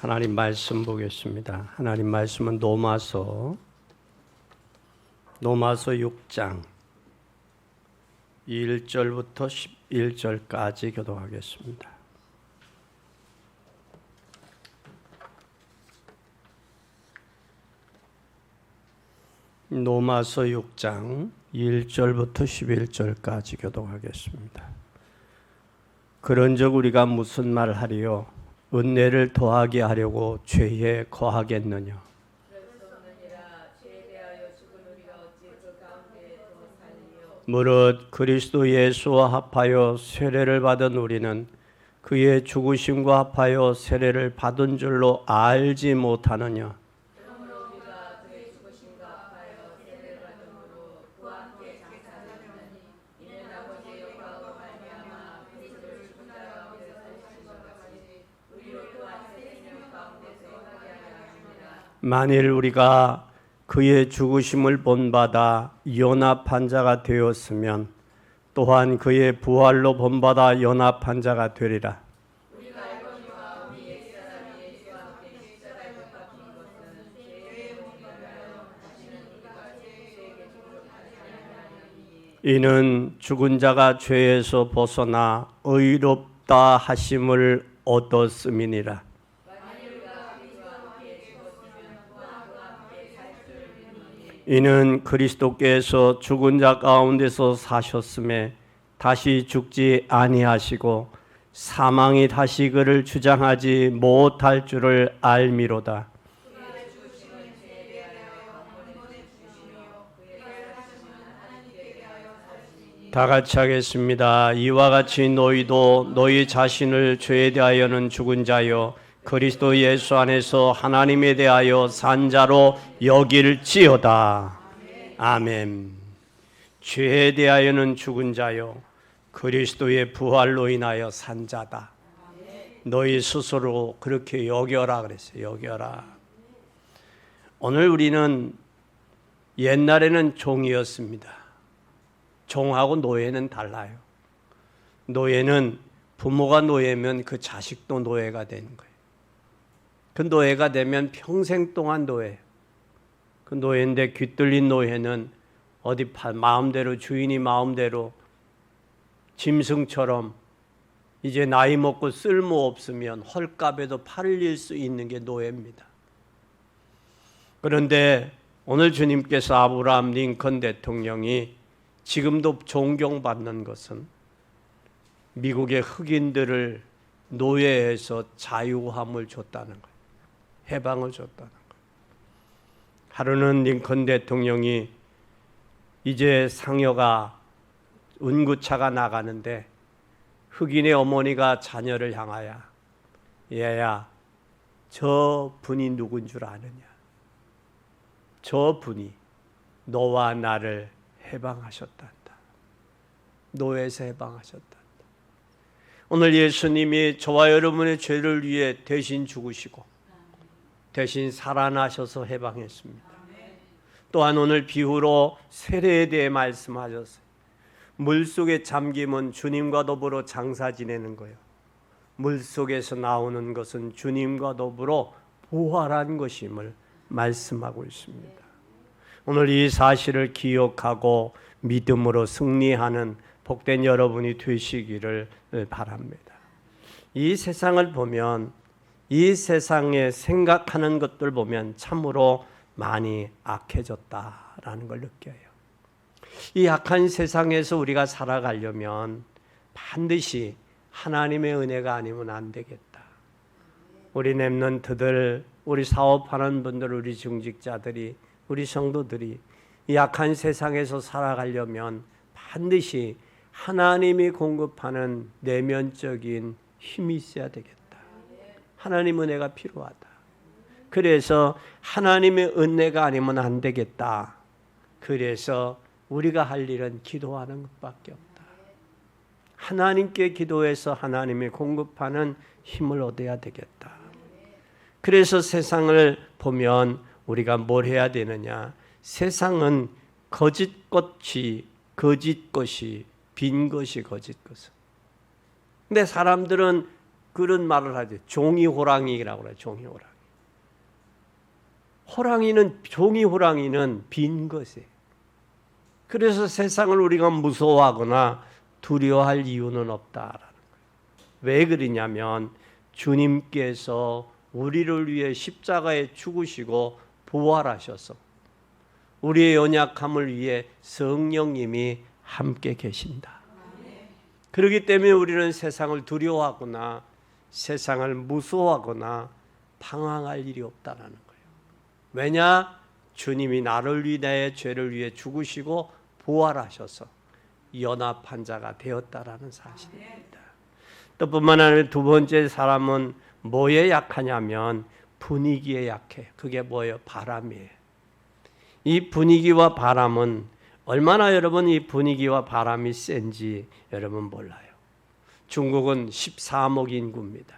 하나님 말씀 보겠습니다. 하나님 말씀은 로마서 6장 1절부터 11절까지 교독하겠습니다. 로마서 6장 1절부터 11절까지 교독하겠습니다. 그런즉 우리가 무슨 말하리요? 은혜를 더하게 하려고 죄에 거하겠느냐? 무릇 그리스도 예수와 합하여 세례를 받은 우리는 그의 죽으심과 합하여 세례를 받은 줄로 알지 못하느냐? 만일 우리가 그의 죽으심을 본받아 연합한 자가 되었으면 또한 그의 부활로 본받아 연합한 자가 되리라. 이는 죽은 자가 죄에서 벗어나 의롭다 하심을 얻었음이니라. 이는 그리스도께서 죽은 자 가운데서 사셨음에 다시 죽지 아니하시고 사망이 다시 그를 주장하지 못할 줄을 알미로다. 다 같이 하겠습니다. 이와 같이 너희도 너희 자신을 죄에 대하여는 죽은 자요 그리스도 예수 안에서 하나님에 대하여 산 자로 여길지어다. 아멘. 죄에 대하여는 죽은 자요 그리스도의 부활로 인하여 산 자다. 너희 스스로 그렇게 여겨라 그랬어요. 여겨라. 오늘 우리는 옛날에는 종이었습니다. 종하고 노예는 달라요. 노예는 부모가 노예면 그 자식도 노예가 되는 거예요. 그 노예가 되면 평생 동안 노예예요. 그 노예인데 귀뚫린 노예는 어디 마음대로 주인이 마음대로 짐승처럼 이제 나이 먹고 쓸모 없으면 헐값에도 팔릴 수 있는 게 노예입니다. 그런데 오늘 주님께서 아브라함 링컨 대통령이 지금도 존경받는 것은 미국의 흑인들을 노예에서 자유함을 줬다는 거예요. 해방을 줬다는 거예요. 하루는 링컨 대통령이 이제 상여가 운구차가 나가는데 흑인의 어머니가 자녀를 향하여 얘야 저 분이 누군 줄 아느냐? 저 분이 너와 나를 해방하셨단다. 노예에서 해방하셨단다. 오늘 예수님이 저와 여러분의 죄를 위해 대신 죽으시고 대신 살아나셔서 해방했습니다. 또한 오늘 비유로 세례에 대해 말씀하셨어요. 물속에 잠기면 주님과 더불어 장사 지내는 거예요. 물속에서 나오는 것은 주님과 더불어 부활한 것임을 말씀하고 있습니다. 오늘 이 사실을 기억하고 믿음으로 승리하는 복된 여러분이 되시기를 바랍니다. 이 세상을 보면 이 세상에 생각하는 것들 보면 참으로 많이 악해졌다라는 걸 느껴요. 이 악한 세상에서 우리가 살아가려면 반드시 하나님의 은혜가 아니면 안 되겠다. 우리 렘넌트들, 우리 사업하는 분들, 우리 중직자들이, 우리 성도들이 이 악한 세상에서 살아가려면 반드시 하나님이 공급하는 내면적인 힘이 있어야 되겠다. 하나님 은혜가 필요하다. 그래서 하나님의 은혜가 아니면 안 되겠다. 그래서 우리가 할 일은 기도하는 것밖에 없다. 하나님께 기도해서 하나님이 공급하는 힘을 얻어야 되겠다. 그래서 세상을 보면 우리가 뭘 해야 되느냐? 세상은 거짓 것이 빈 것이 거짓 것은. 근데 사람들은 그런 말을 하죠. 종이 호랑이라고 그래요. 종이 호랑이. 종이 호랑이는 빈 것이에요. 그래서 세상을 우리가 무서워하거나 두려워할 이유는 없다라는 거예요. 왜 그러냐면 주님께서 우리를 위해 십자가에 죽으시고 부활하셔서 우리의 연약함을 위해 성령님이 함께 계신다. 그렇기 때문에 우리는 세상을 두려워하거나 세상을 무서워하거나 방황할 일이 없다라는 거예요. 왜냐? 주님이 나를 위해 내 죄를 위해 죽으시고 부활하셔서 연합한 자가 되었다라는 사실입니다. 또 뿐만 아니라 두 번째 사람은 뭐에 약하냐면 분위기에 약해. 그게 뭐예요? 바람이에요. 이 분위기와 바람은 얼마나 여러분 이 분위기와 바람이 센지 여러분 몰라요. 중국은 13억 인구입니다.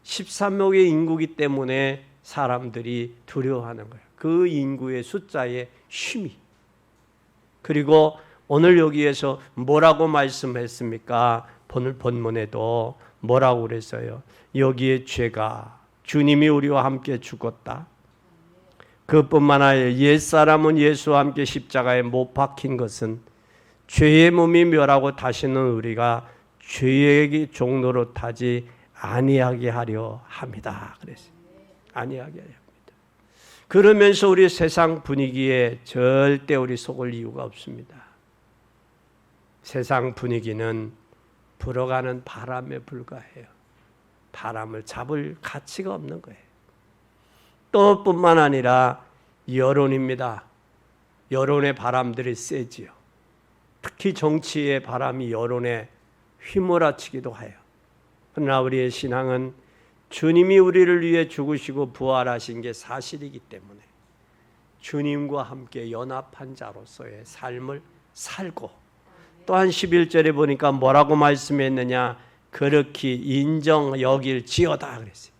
13억의 인구이기 때문에 사람들이 두려워하는 거예요. 그 인구의 숫자의 힘이. 그리고 오늘 여기에서 뭐라고 말씀했습니까? 오늘 본문에도 뭐라고 그랬어요? 여기에 죄가 주님이 우리와 함께 죽었다. 그뿐만 아니라 옛사람은 예수와 함께 십자가에 못 박힌 것은 죄의 몸이 멸하고 다시는 우리가 죄의 종로로 타지 아니하게 하려 합니다. 그랬어요. 아니하게 하려 합니다. 그러면서 우리 세상 분위기에 절대 우리 속을 이유가 없습니다. 세상 분위기는 불어가는 바람에 불과해요. 바람을 잡을 가치가 없는 거예요. 또 뿐만 아니라 여론입니다. 여론의 바람들이 세지요. 특히 정치의 바람이 여론에 휘몰아치기도 해요. 그러나 우리의 신앙은 주님이 우리를 위해 죽으시고 부활하신 게 사실이기 때문에 주님과 함께 연합한 자로서의 삶을 살고, 또한 11절에 보니까 뭐라고 말씀했느냐? 그렇게 인정 여길지어다 그랬어요.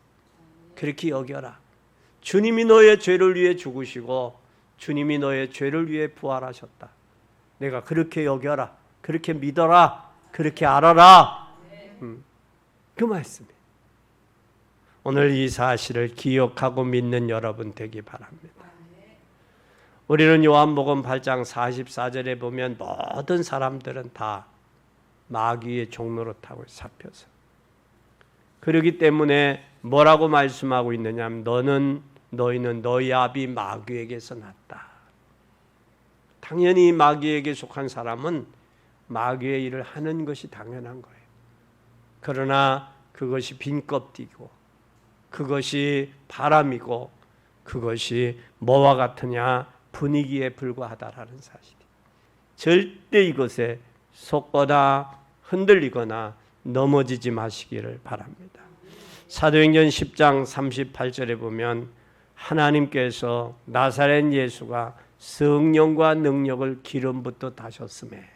그렇게 여겨라. 주님이 너의 죄를 위해 죽으시고 주님이 너의 죄를 위해 부활하셨다. 내가 그렇게 여겨라. 그렇게 믿어라. 그렇게 알아라. 그 말씀이에요. 오늘 이 사실을 기억하고 믿는 여러분 되기 바랍니다. 우리는 요한복음 8장 44절에 보면 모든 사람들은 다 마귀의 종로로 타고 잡혀서, 그렇기 때문에 뭐라고 말씀하고 있느냐 하면 너희는 너희 아비 마귀에게서 났다. 당연히 마귀에게 속한 사람은 마귀의 일을 하는 것이 당연한 거예요. 그러나 그것이 빈 껍데기고 그것이 바람이고 그것이 뭐와 같으냐? 분위기에 불과하다라는 사실이. 절대 이것에 속거나 흔들리거나 넘어지지 마시기를 바랍니다. 사도행전 10장 38절에 보면 하나님께서 나사렛 예수가 성령과 능력을 기름부터 다셨음에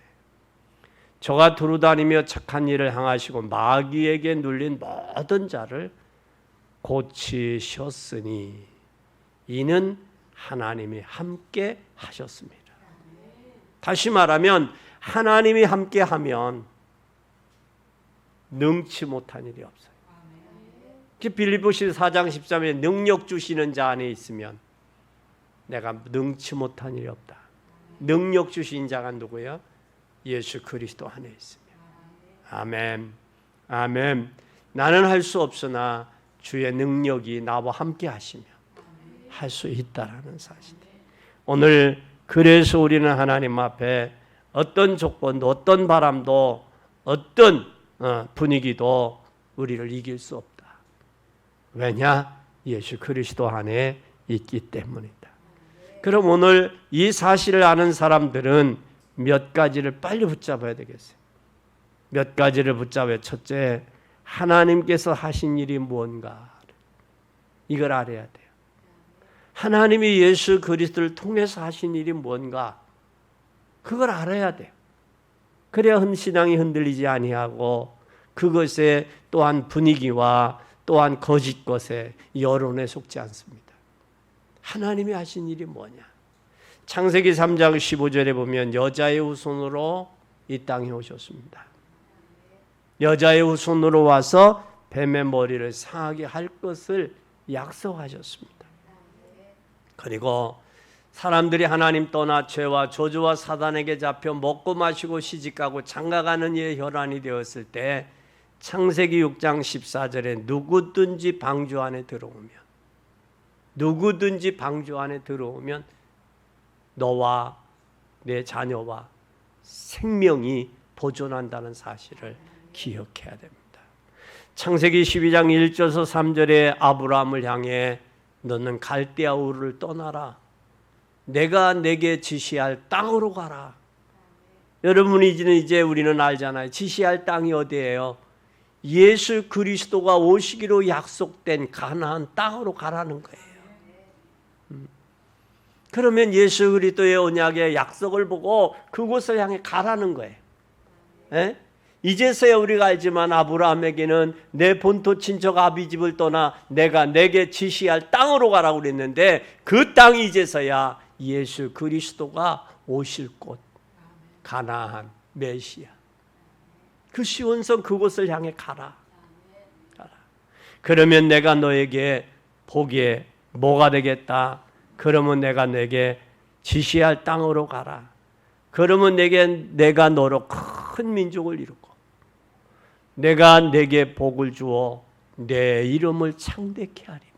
저가 두루다니며 착한 일을 행하시고 마귀에게 눌린 모든 자를 고치셨으니 이는 하나님이 함께 하셨습니다. 다시 말하면 하나님이 함께 하면 능치 못한 일이 없어요. 빌립보서 4장 13절에 능력 주시는 자 안에 있으면 내가 능치 못한 일이 없다. 능력 주신 자가 누구예요? 예수 그리스도 안에 있으면. 아멘. 아멘. 나는 할 수 없으나 주의 능력이 나와 함께 하시면 할 수 있다라는 사실. 오늘 그래서 우리는 하나님 앞에 어떤 조건도 어떤 바람도 어떤 분위기도 우리를 이길 수 없다. 왜냐? 예수 그리스도 안에 있기 때문이다. 그럼 오늘 이 사실을 아는 사람들은 몇 가지를 빨리 붙잡아야 되겠어요. 몇 가지를 붙잡아요. 첫째, 하나님께서 하신 일이 뭔가 이걸 알아야 돼요. 하나님이 예수 그리스도를 통해서 하신 일이 뭔가 그걸 알아야 돼요. 그래야 신앙이 흔들리지 아니하고 그것에 또한 분위기와 또한 거짓 것에 여론에 속지 않습니다. 하나님이 하신 일이 뭐냐? 창세기 3장 15절에 보면 여자의 후손으로 이 땅에 오셨습니다. 여자의 후손으로 와서 뱀의 머리를 상하게 할 것을 약속하셨습니다. 그리고 사람들이 하나님 떠나 죄와 저주와 사단에게 잡혀 먹고 마시고 시집가고 장가가는 일에 혈안이 되었을 때 창세기 6장 14절에 누구든지 방주 안에 들어오면 너와 내 자녀와 생명이 보존한다는 사실을 기억해야 됩니다. 창세기 12장 1절에서 3절에 아브라함을 향해 너는 갈대아 우르를 떠나라. 내가 내게 지시할 땅으로 가라. 여러분이 이제 우리는 알잖아요. 지시할 땅이 어디예요? 예수 그리스도가 오시기로 약속된 가나안 땅으로 가라는 거예요. 그러면 예수 그리스도의 언약의 약속을 보고 그곳을 향해 가라는 거예요. 에? 이제서야 우리가 알지만 아브라함에게는 내 본토 친척 아비집을 떠나 내가 내게 지시할 땅으로 가라고 그랬는데 그 땅이 이제서야 예수 그리스도가 오실 곳, 가나안, 메시아. 그 시온성 그곳을 향해 가라. 그러면 내가 너에게 복에 뭐가 되겠다? 그러면 내가 내게 지시할 땅으로 가라. 그러면 내가 너로 큰 민족을 이루고 내가 내게 복을 주어 내 이름을 창대케 하리니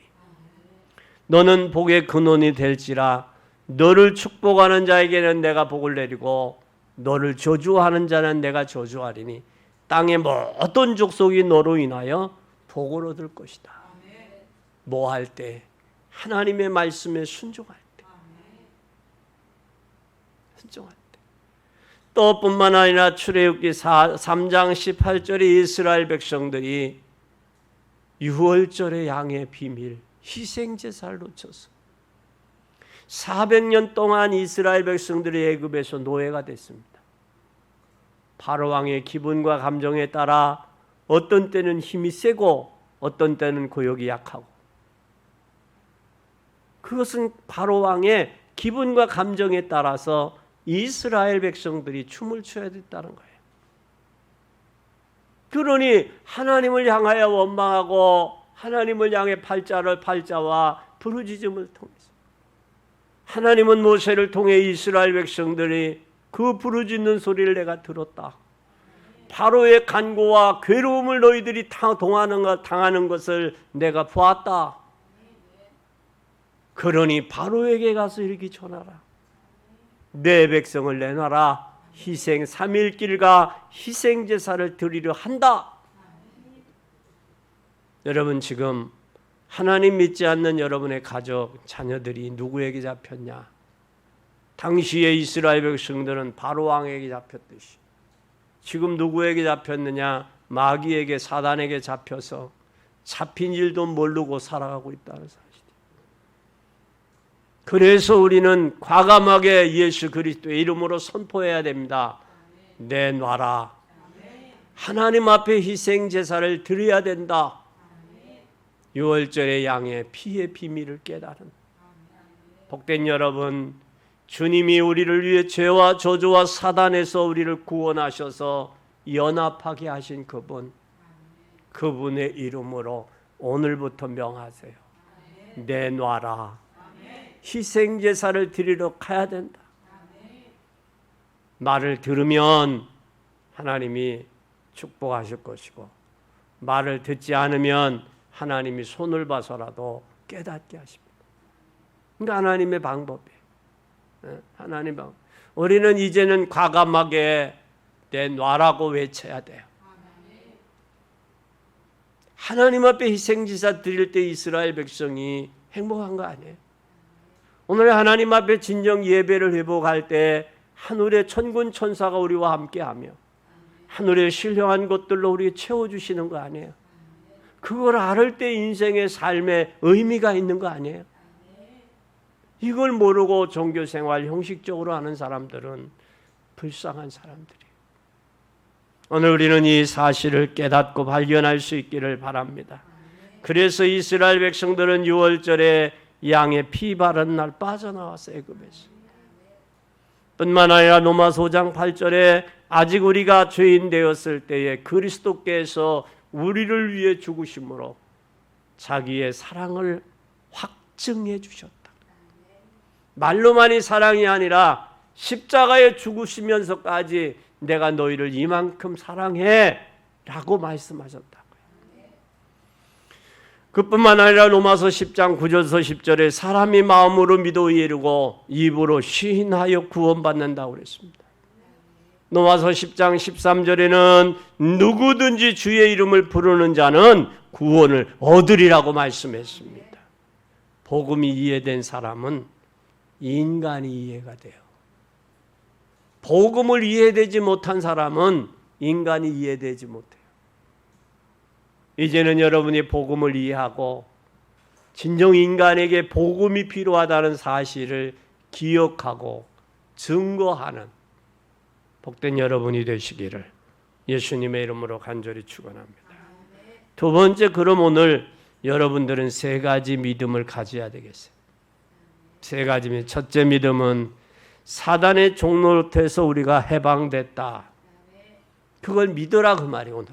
너는 복의 근원이 될지라. 너를 축복하는 자에게는 내가 복을 내리고 너를 저주하는 자는 내가 저주하리니 땅의 모든 족속이 너로 인하여 복을 얻을 것이다. 뭐 할 때? 하나님의 말씀에 순종할 때. 또 뿐만 아니라 출애굽기 3장 18절에 이스라엘 백성들이 유월절의 양의 비밀, 희생제사를 놓쳐서 400년 동안 이스라엘 백성들이 애굽에서 노예가 됐습니다. 바로 왕의 기분과 감정에 따라 어떤 때는 힘이 세고 어떤 때는 고역이 약하고 그것은 바로 왕의 기분과 감정에 따라서 이스라엘 백성들이 춤을 춰야 됐다는 거예요. 그러니 하나님을 향하여 원망하고 하나님을 향해 팔자와 부르짖음을 통해서 하나님은 모세를 통해 이스라엘 백성들이 그 부르짖는 소리를 내가 들었다. 바로의 간고와 괴로움을 너희들이 당하는 것을 내가 보았다. 그러니 바로에게 가서 이렇게 전하라. 내 백성을 내놔라. 희생 3일길과 희생제사를 드리려 한다. 여러분 지금 하나님 믿지 않는 여러분의 가족, 자녀들이 누구에게 잡혔냐? 당시의 이스라엘 백성들은 바로 왕에게 잡혔듯이 지금 누구에게 잡혔느냐? 마귀에게, 사단에게 잡혀서 잡힌 일도 모르고 살아가고 있다는 사실. 그래서 우리는 과감하게 예수 그리스도의 이름으로 선포해야 됩니다. 내놔라. 하나님 앞에 희생 제사를 드려야 된다. 유월절의 양의 피의 비밀을 깨달은 복된 여러분, 주님이 우리를 위해 죄와 저주와 사단에서 우리를 구원하셔서 연합하게 하신 그분의 이름으로 오늘부터 명하세요. 내놔라. 희생제사를 드리러 가야 된다. 말을 들으면 하나님이 축복하실 것이고 말을 듣지 않으면 하나님이 손을 봐서라도 깨닫게 하십니다. 그러니까 하나님의 방법이에요. 하나님 방법. 우리는 이제는 과감하게 내놔라고 외쳐야 돼요. 하나님 앞에 희생제사 드릴 때 이스라엘 백성이 행복한 거 아니에요? 오늘 하나님 앞에 진정 예배를 회복할 때 하늘의 천군 천사가 우리와 함께하며 하늘의 신령한 것들로 우리를 채워주시는 거 아니에요? 그걸 알을 때 인생의 삶에 의미가 있는 거 아니에요? 이걸 모르고 종교생활 형식적으로 하는 사람들은 불쌍한 사람들이에요. 오늘 우리는 이 사실을 깨닫고 발견할 수 있기를 바랍니다. 그래서 이스라엘 백성들은 유월절에 양의 피 바른 날 빠져나왔어요. 애굽에서. 뿐만 아니라 로마서 5장 8절에 아직 우리가 죄인 되었을 때에 그리스도께서 우리를 위해 죽으심으로 자기의 사랑을 확증해 주셨다. 말로만이 사랑이 아니라 십자가에 죽으시면서까지 내가 너희를 이만큼 사랑해 라고 말씀하셨다고요. 그뿐만 아니라 로마서 10장 9절서 10절에 사람이 마음으로 믿어 이르고 입으로 시인하여 구원받는다고 그랬습니다. 로마서 10장 13절에는 누구든지 주의 이름을 부르는 자는 구원을 얻으리라고 말씀했습니다. 복음이 이해된 사람은 인간이 이해가 돼요. 복음을 이해되지 못한 사람은 인간이 이해되지 못해요. 이제는 여러분이 복음을 이해하고 진정 인간에게 복음이 필요하다는 사실을 기억하고 증거하는 복된 여러분이 되시기를 예수님의 이름으로 간절히 축원합니다. 두 번째, 그럼 오늘 여러분들은 세 가지 믿음을 가져야 되겠어요. 세 가지 믿음. 첫째 믿음은 사단의 종노릇에서 우리가 해방됐다. 그걸 믿으라 그 말이에요.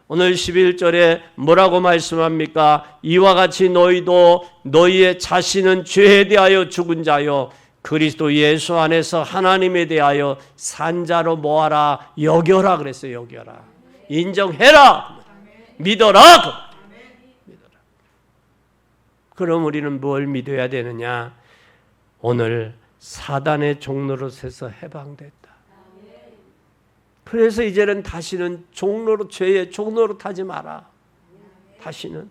오늘 11절에 뭐라고 말씀합니까? 이와 같이 너희도 너희의 자신은 죄에 대하여 죽은 자요 그리스도 예수 안에서 하나님에 대하여 산 자로 모아라. 여겨라 그랬어요. 여겨라. 인정해라. 믿어라. 믿어라. 그럼 우리는 뭘 믿어야 되느냐? 오늘 사단의 종노릇에서 해방됐다. 그래서 이제는 다시는 죄의 종노릇 하지 마라. 다시는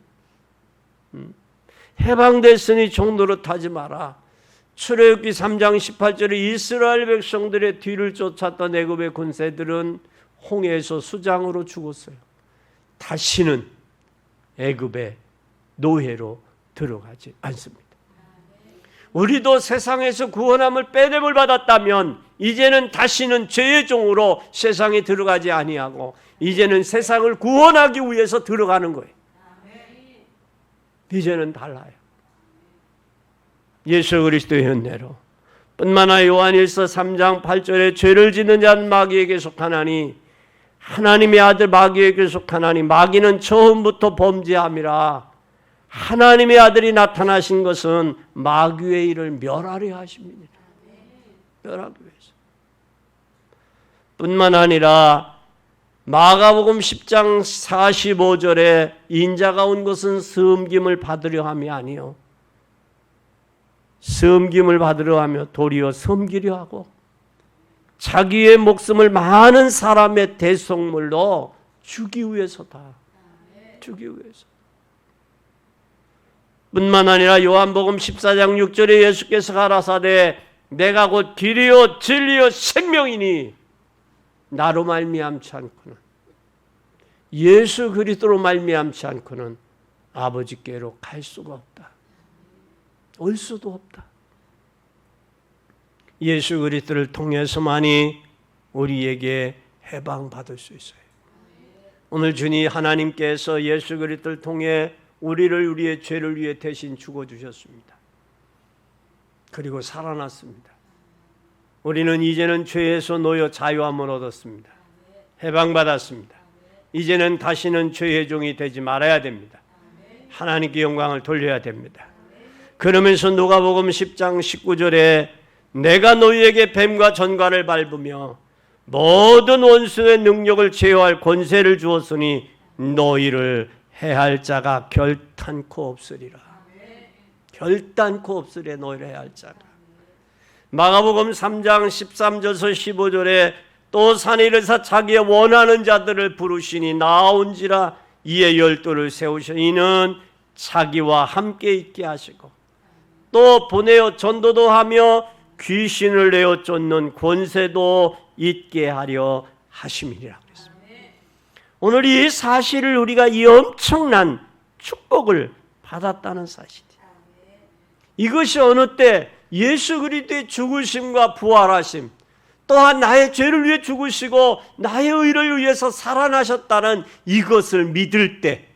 해방됐으니 종노릇 하지 마라. 출애굽기 3장 18절에 이스라엘 백성들의 뒤를 쫓았던 애굽의 군사들은 홍해에서 수장으로 죽었어요. 다시는 애굽의 노예로 들어가지 않습니다. 우리도 세상에서 구원함을 빼냄을 받았다면 이제는 다시는 죄의 종으로 세상에 들어가지 아니하고 이제는 세상을 구원하기 위해서 들어가는 거예요. 이제는 달라요. 예수 그리스도의 은혜로 뿐만 아니라 요한일서 3장 8절에 죄를 짓는 자는 마귀에게 속하나니 하나님의 아들 마귀에게 속하나니 마귀는 처음부터 범죄함이라. 하나님의 아들이 나타나신 것은 마귀의 일을 멸하려 하십니다. 멸하기 위해서. 뿐만 아니라 마가복음 10장 45절에 인자가 온 것은 섬김을 받으려 함이 아니요 섬김을 받으려 하며 도리어 섬기려 하고 자기의 목숨을 많은 사람의 대속물로 주기 위해서다. 주기 위해서. 뿐만 아니라 요한복음 14장 6절에 예수께서 가라사대 내가 곧 길이요 진리요 생명이니 나로 말미암지 않고는 예수 그리스도로 말미암지 않고는 아버지께로 갈 수가 없다. 올 수도 없다. 예수 그리스도를 통해서만이 우리에게 해방받을 수 있어요. 오늘 주님 하나님께서 예수 그리스도를 통해 우리의 죄를 위해 대신 죽어주셨습니다. 그리고 살아났습니다. 우리는 이제는 죄에서 놓여 자유함을 얻었습니다. 해방받았습니다. 이제는 다시는 죄의 종이 되지 말아야 됩니다. 하나님께 영광을 돌려야 됩니다. 그러면서 누가복음 10장 19절에 내가 너희에게 뱀과 전갈을 밟으며 모든 원수의 능력을 제어할 권세를 주었으니 너희를 해할 자가 결단코 없으리라. 결단코 없으리라. 너희를 해할 자가. 마가복음 3장 13절에서 15절에 또 산에 이르사 자기의 원하는 자들을 부르시니 나온지라 이에 12를 세우시니 이는 자기와 함께 있게 하시고 또 보내어 전도도 하며 귀신을 내어 쫓는 권세도 있게 하려 하심이라 그랬습니다. 오늘 이 사실을 우리가 이 엄청난 축복을 받았다는 사실이에요. 이것이 어느 때 예수 그리스도의 죽으심과 부활하심 또한 나의 죄를 위해 죽으시고 나의 의를 위해서 살아나셨다는 이것을 믿을 때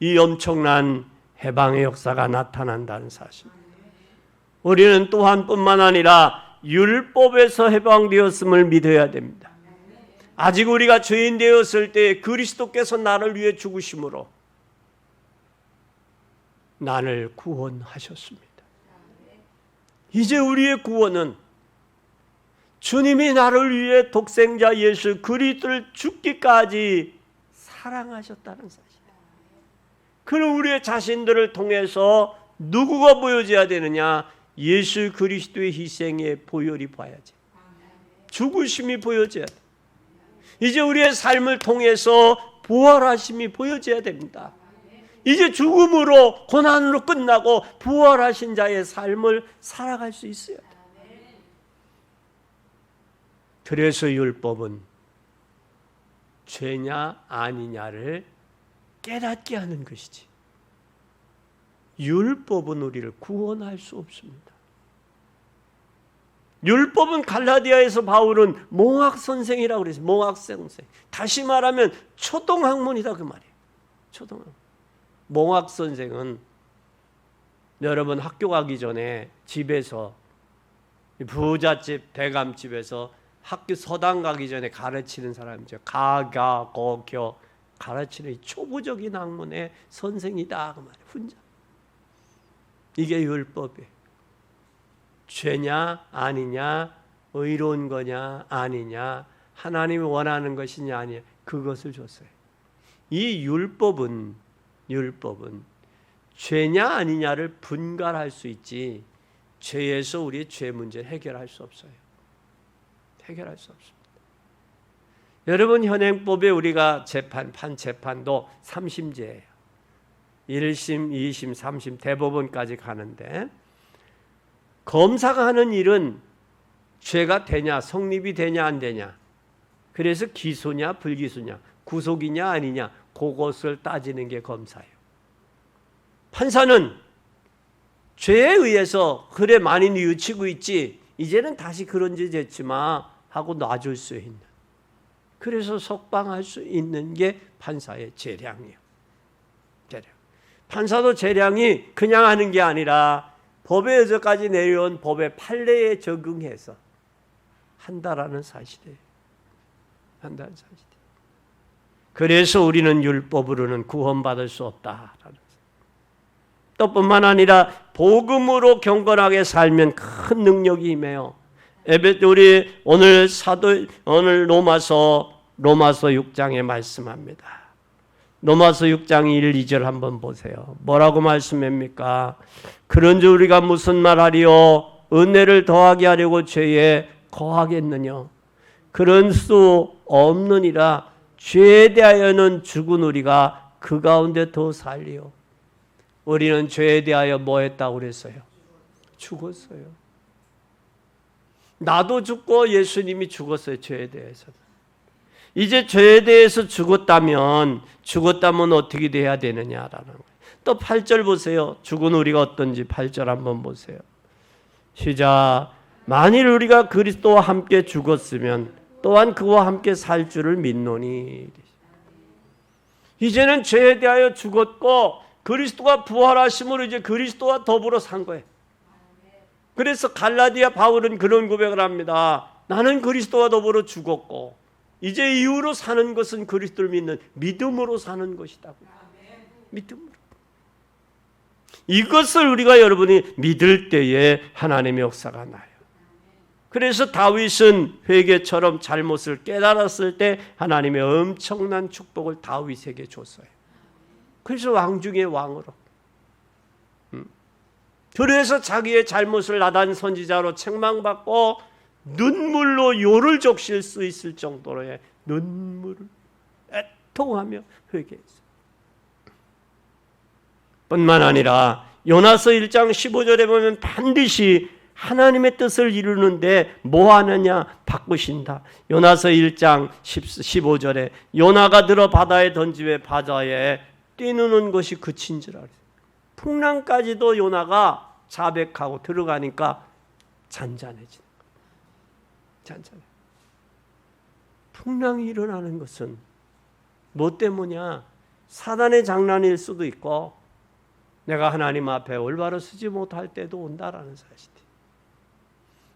이 엄청난 해방의 역사가 나타난다는 사실입니다. 우리는 또한 뿐만 아니라 율법에서 해방되었음을 믿어야 됩니다. 아직 우리가 죄인 되었을 때 그리스도께서 나를 위해 죽으심으로 나를 구원하셨습니다. 이제 우리의 구원은 주님이 나를 위해 독생자 예수 그리스도를 죽기까지 사랑하셨다는 사실이에요. 그럼 우리의 자신들을 통해서 누구가 보여져야 되느냐? 예수 그리스도의 희생의 보혈이 보여야지. 죽으심이 보여져야 돼. 이제 우리의 삶을 통해서 부활하심이 보여져야 됩니다. 이제 죽음으로 고난으로 끝나고 부활하신 자의 삶을 살아갈 수 있어야 돼. 그래서 율법은 죄냐 아니냐를 깨닫게 하는 것이지, 율법은 우리를 구원할 수 없습니다. 율법은 갈라디아에서 바울은 몽학 선생이라고 그랬어요. 몽학 선생. 다시 말하면 초등학문이다 그 말이에요. 초등학문. 몽학 선생은 여러분 학교 가기 전에 집에서 부잣집 대감집에서 학교 서당 가기 전에 가르치는 사람이죠. 가가 고교 가르치는 초보적인 학문의 선생이다 그 말이에요. 혼자. 이게 율법이에요. 죄냐 아니냐, 의로운 거냐 아니냐, 하나님이 원하는 것이냐 아니냐, 그것을 줬어요. 이 율법은 죄냐 아니냐를 분갈할 수 있지 죄에서 우리의 죄 문제를 해결할 수 없어요. 해결할 수 없습니다. 여러분, 현행법에 우리가 판 재판도 3심제예요. 1심, 2심, 3심 대법원까지 가는데, 검사가 하는 일은 죄가 되냐, 성립이 되냐 안 되냐, 그래서 기소냐 불기소냐, 구속이냐 아니냐, 그것을 따지는 게 검사예요. 판사는 죄에 의해서 그래 많이 뉘우치고 있지, 이제는 다시 그런 죄 짓지 마 하고 놔줄 수 있는, 그래서 석방할 수 있는 게 판사의 재량이에요. 재량. 판사도 재량이 그냥 하는 게 아니라 법에 여기까지 내려온 법의 판례에 적응해서 한다라는 사실이에요. 한다는 사실이에요. 그래서 우리는 율법으로는 구원받을 수 없다라는 사실. 또 뿐만 아니라 복음으로 경건하게 살면 큰 능력이 임해요. 우리 오늘 로마서 6장에 말씀합니다. 로마서 6장 1, 2절 한번 보세요. 뭐라고 말씀합니까? 그런즉 우리가 무슨 말하리요? 은혜를 더하게 하려고 죄에 거하겠느냐? 그런 수 없느니라. 죄에 대하여는 죽은 우리가 그 가운데 더 살리요. 우리는 죄에 대하여 뭐 했다고 그랬어요? 죽었어요. 나도 죽고 예수님이 죽었어요. 죄에 대해서는. 이제 죄에 대해서 죽었다면 어떻게 돼야 되느냐라는 거예요. 또 8절 보세요. 죽은 우리가 어떤지 8절 한번 보세요. 시작. 만일 우리가 그리스도와 함께 죽었으면 또한 그와 함께 살 줄을 믿노니. 이제는 죄에 대하여 죽었고 그리스도가 부활하심으로 이제 그리스도와 더불어 산 거예요. 그래서 갈라디아 바울은 그런 고백을 합니다. 나는 그리스도와 더불어 죽었고 이제 이후로 사는 것은 그리스도를 믿는 믿음으로 사는 것이다. 믿음으로. 이것을 우리가 여러분이 믿을 때에 하나님의 역사가 나요. 그래서 다윗은 회개처럼 잘못을 깨달았을 때 하나님의 엄청난 축복을 다윗에게 줬어요. 그래서 왕 중에 왕으로. 그래서 자기의 잘못을 나단 선지자로 책망받고 눈물로 요를 적실 수 있을 정도로의 눈물을 애통하며 회개했어요. 뿐만 아니라 요나서 1장 15절에 보면 반드시 하나님의 뜻을 이루는데 뭐 하느냐? 바꾸신다. 요나서 1장 15절에 요나가 들어 바다에 던지매 바다에 뛰누는 것이 그친 줄 알았어요. 풍랑까지도 요나가 자백하고 들어가니까 잔잔해지는 거예요. 잔잔해. 풍랑이 일어나는 것은 뭐 때문이야? 사단의 장난일 수도 있고 내가 하나님 앞에 올바로 서지 못할 때도 온다라는 사실이에요.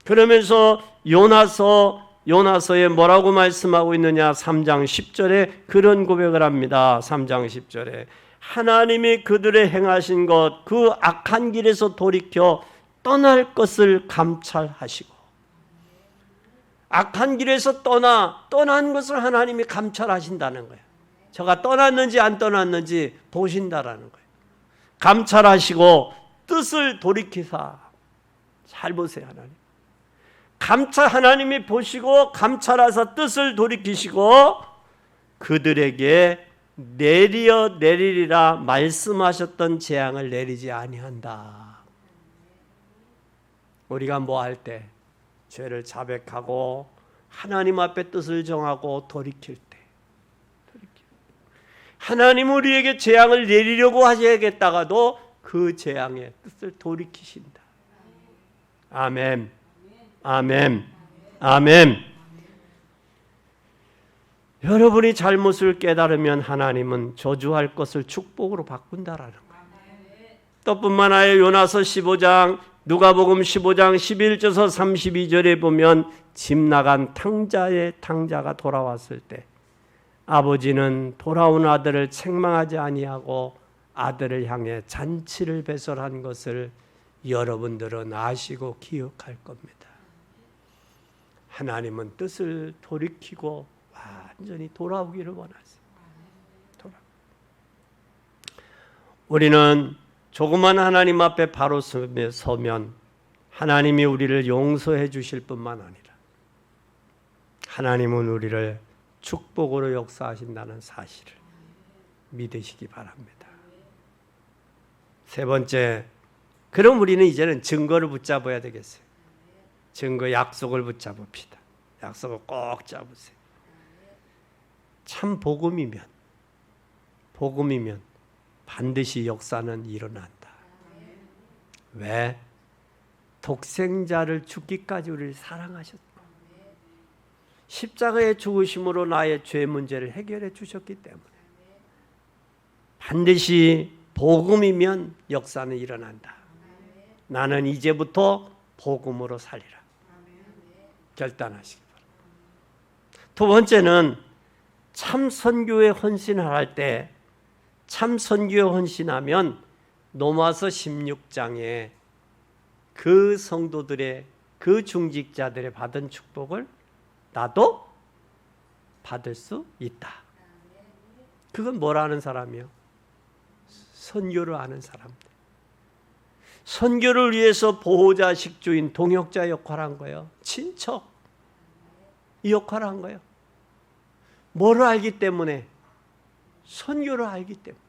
그러면서 요나서 요나서에 뭐라고 말씀하고 있느냐? 3장 10절에 그런 고백을 합니다. 3장 10절에 하나님이 그들의 행하신 것, 그 악한 길에서 돌이켜 떠날 것을 감찰하시고, 악한 길에서 떠난 것을 하나님이 감찰하신다는 거예요. 저가 떠났는지 안 떠났는지 보신다라는 거예요. 감찰하시고 뜻을 돌이키사. 잘 보세요. 하나님이 보시고 감찰하사 뜻을 돌이키시고 그들에게 내리리라 말씀하셨던 재앙을 내리지 아니한다. 우리가 뭐 할 때 죄를 자백하고 하나님 앞에 뜻을 정하고 돌이킬 때, 하나님 우리에게 재앙을 내리려고 하셔야겠다가도 그 재앙의 뜻을 돌이키신다. 아멘. 아멘. 아멘. 여러분이 잘못을 깨달으면 하나님은 저주할 것을 축복으로 바꾼다라는 거예요. 또 뿐만 아니라 요나서 15장, 누가복음 15장 11절에서 32절에 보면 집 나간 탕자가 돌아왔을 때 아버지는 돌아온 아들을 책망하지 아니하고 아들을 향해 잔치를 배설한 것을 여러분들은 아시고 기억할 겁니다. 하나님은 뜻을 돌이키고 완전히 돌아오기를 원하세요. 우리는 조그만 하나님 앞에 바로 서면 하나님이 우리를 용서해 주실 뿐만 아니라 하나님은 우리를 축복으로 역사하신다는 사실을 믿으시기 바랍니다. 세 번째, 그럼 우리는 이제는 증거를 붙잡아야 되겠어요. 증거, 약속을 붙잡읍시다. 약속을 꼭 잡으세요. 참 복음이면 반드시 역사는 일어난다. 왜? 독생자를 죽기까지 우리를 사랑하셨고 십자가의 죽으심으로 나의 죄 문제를 해결해 주셨기 때문에 반드시 복음이면 역사는 일어난다. 나는 이제부터 복음으로 살리라. 결단하시기 바랍니다. 두 번째는 참 선교에 헌신할 때, 참 선교에 헌신하면 로마서 16장에 그 성도들의, 그 중직자들의 받은 축복을 나도 받을 수 있다. 그건 뭘 아는 사람이요? 선교를 아는 사람들. 선교를 위해서 보호자, 식주인, 동역자 역할을 한 거예요. 친척 이 역할을 한 거예요. 뭐를 알기 때문에? 선교를 알기 때문에.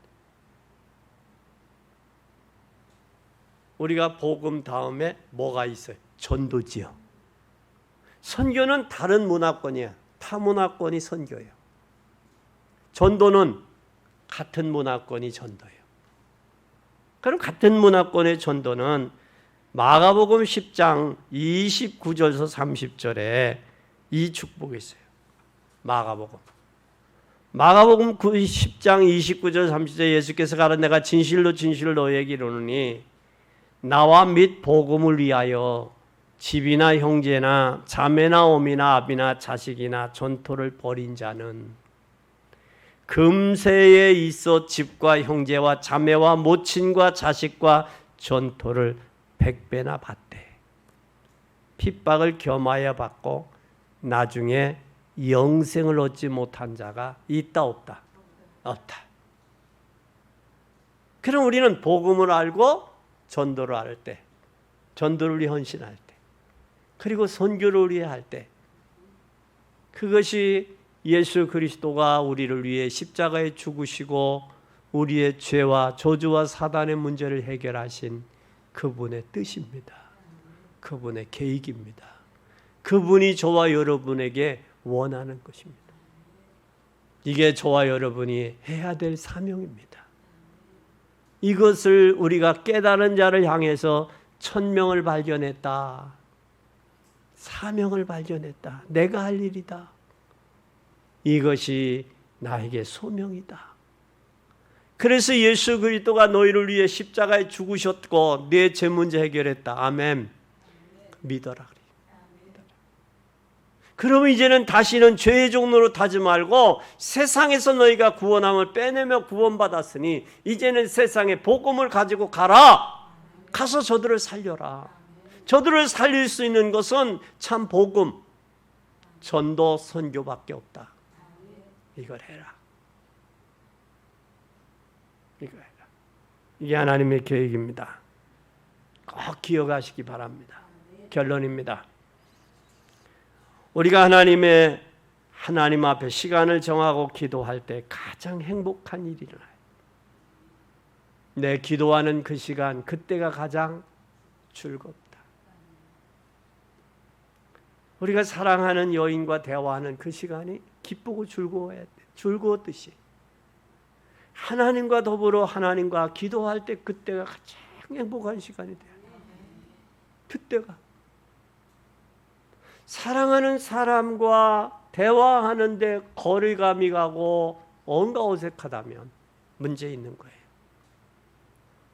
우리가 복음 다음에 뭐가 있어요? 전도지요. 선교는 다른 문화권이야. 타 문화권이 선교예요. 전도는 같은 문화권이 전도예요. 그럼 같은 문화권의 전도는 마가복음 10장 29절에서 30절에 이 축복이 있어요. 마가복음 10장 29절 30절에 예수께서 가라 내가 진실로 너희에게 이르노니 나와 및 복음을 위하여 집이나 형제나 자매나 어미나 아비나 자식이나 전토를 벌인 자는 금세에 있어 집과 형제와 자매와 모친과 자식과 전토를 100배나 받되 핍박을 겸하여 받고 나중에 영생을 얻지 못한 자가 있다 없다? 없다. 그럼 우리는 복음을 알고 전도를 할 때, 전도를 위해 헌신할 때, 그리고 선교를 위해 할 때, 그것이 예수 그리스도가 우리를 위해 십자가에 죽으시고 우리의 죄와 저주와 사단의 문제를 해결하신 그분의 뜻입니다. 그분의 계획입니다. 그분이 저와 여러분에게 원하는 것입니다. 이게 저와 여러분이 해야 될 사명입니다. 이것을 우리가 깨달은 자를 향해서 천명을 발견했다. 사명을 발견했다. 내가 할 일이다. 이것이 나에게 소명이다. 그래서 예수 그리스도가 너희를 위해 십자가에 죽으셨고 내 죄 문제 해결했다. 아멘. 믿어라. 그러면 이제는 다시는 죄의 종로로 타지 말고 세상에서 너희가 구원함을 빼내며 구원받았으니 이제는 세상에 복음을 가지고 가라. 가서 저들을 살려라. 저들을 살릴 수 있는 것은 참 복음, 전도, 선교밖에 없다. 이걸 해라. 이거 해라. 이게 하나님의 계획입니다. 꼭 기억하시기 바랍니다. 결론입니다. 우리가 하나님 앞에 시간을 정하고 기도할 때 가장 행복한 일이 일어나요. 내 기도하는 그 시간, 그때가 가장 즐겁다. 우리가 사랑하는 여인과 대화하는 그 시간이 기쁘고 즐거워야 돼. 즐거웠듯이 하나님과 더불어 하나님과 기도할 때 그때가 가장 행복한 시간이 돼요. 그때가 사랑하는 사람과 대화하는데 거리감이 가고 뭔가 어색하다면 문제 있는 거예요.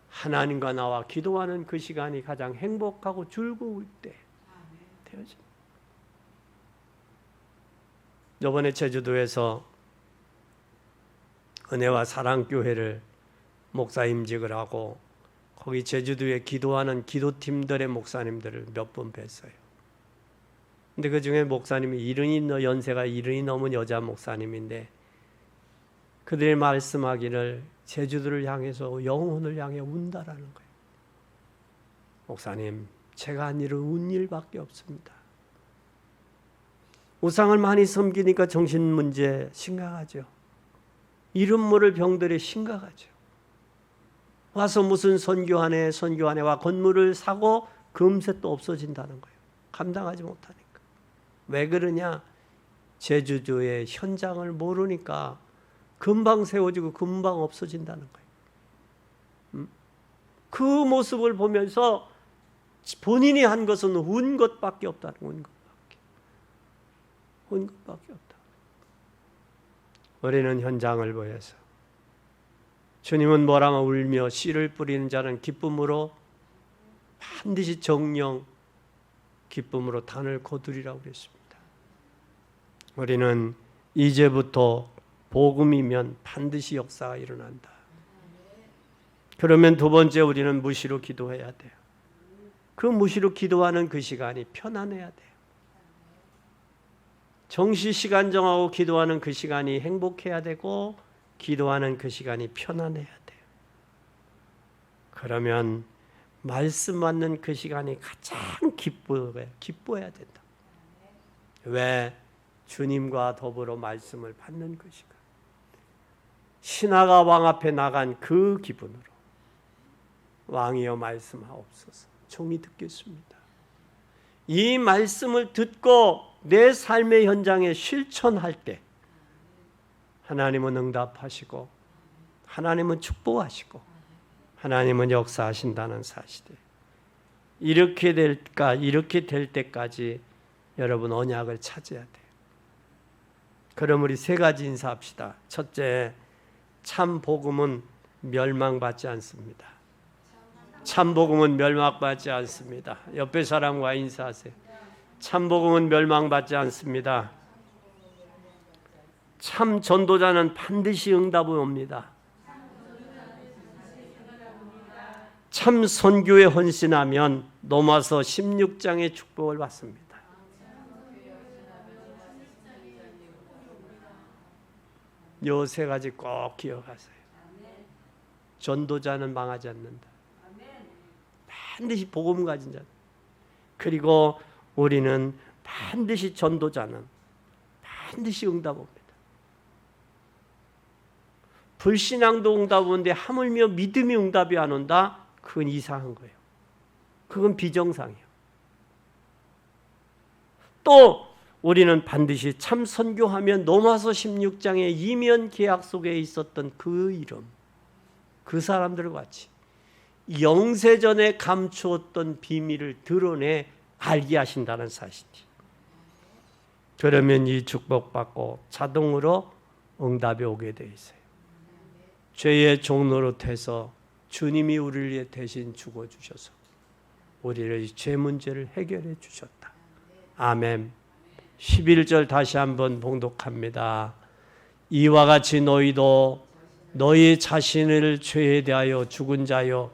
하나님과 나와 기도하는 그 시간이 가장 행복하고 즐거울 때 되어집니다. 이번에 제주도에서 은혜와 사랑교회를 목사임직을 하고 거기 제주도에 기도하는 기도팀들의 목사님들을 몇 번 뵀어요. 근데 그 중에 목사님이 연세가 70이 넘은 여자 목사님인데 그들이 말씀하기를 제주도를 향해서 영혼을 향해 운다라는 거예요. 목사님, 제가 한 일은 운 일밖에 없습니다. 우상을 많이 섬기니까 정신 문제 심각하죠. 이름 모를 병들이 심각하죠. 와서 무슨 선교하네 와 건물을 사고 금세 또 없어진다는 거예요. 감당하지 못하니까. 왜 그러냐? 제주도의 현장을 모르니까 금방 세워지고 금방 없어진다는 거예요. 그 모습을 보면서 본인이 한 것은 운 것밖에 없다는 운 것밖에 없다. 우리는 현장을 보여서 주님은 뭐라면 울며 씨를 뿌리는 자는 기쁨으로 반드시 정령 기쁨으로 단을 거두리라고 그랬습니다. 우리는 이제부터 복음이면 반드시 역사가 일어난다. 그러면 두 번째 우리는 무시로 기도해야 돼요. 그 무시로 기도하는 그 시간이 편안해야 돼요. 정시 시간 정하고 기도하는 그 시간이 행복해야 되고 기도하는 그 시간이 편안해야 돼요. 그러면 말씀 받는 그 시간이 가장 기뻐야 된다. 왜? 주님과 더불어 말씀을 받는 그 시간. 신하가 왕 앞에 나간 그 기분으로 왕이여 말씀하옵소서. 종이 듣겠습니다. 이 말씀을 듣고 내 삶의 현장에 실천할 때 하나님은 응답하시고 하나님은 축복하시고 하나님은 역사하신다는 사실이에요. 이렇게 될 때까지 여러분 언약을 찾아야 돼요. 그럼 우리 세 가지 인사합시다. 첫째, 참 복음은 멸망받지 않습니다. 참 복음은 멸망받지 않습니다. 옆에 사람과 인사하세요. 참 복음은 멸망받지 않습니다. 참 전도자는 반드시 응답이 옵니다. 참 선교에 헌신하면 로마서 16장의 축복을 받습니다. 요 세 가지 꼭 기억하세요. 전도자는 망하지 않는다. 반드시 복음 가진 자. 그리고 우리는 반드시 전도자는 반드시 응답 옵니다. 불신앙도 응답 오는데 하물며 믿음이 응답이 안 온다? 그건 이상한 거예요. 그건 비정상이에요. 또 우리는 반드시 참 선교하면 로마서 16장의 이면 계약 속에 있었던 그 이름, 그 사람들과 같이 영세전에 감추었던 비밀을 드러내 알게 하신다는 사실이지. 그러면 이 축복받고 자동으로 응답이 오게 돼 있어요. 죄의 종로로 돼서 주님이 우리를 위해 대신 죽어주셔서 우리를 죄 문제를 해결해 주셨다. 아멘. 11절 다시 한번 봉독합니다. 이와 같이 너희도 너희 자신을 죄에 대하여 죽은 자요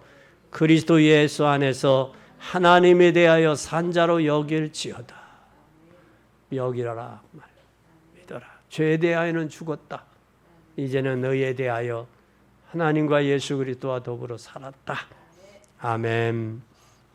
그리스도 예수 안에서 하나님에 대하여 산 자로 여길지어다. 여기라라. 믿어라. 죄에 대하여는 죽었다. 이제는 너희에 대하여 하나님과 예수 그리스도와 더불어 살았다. 아멘.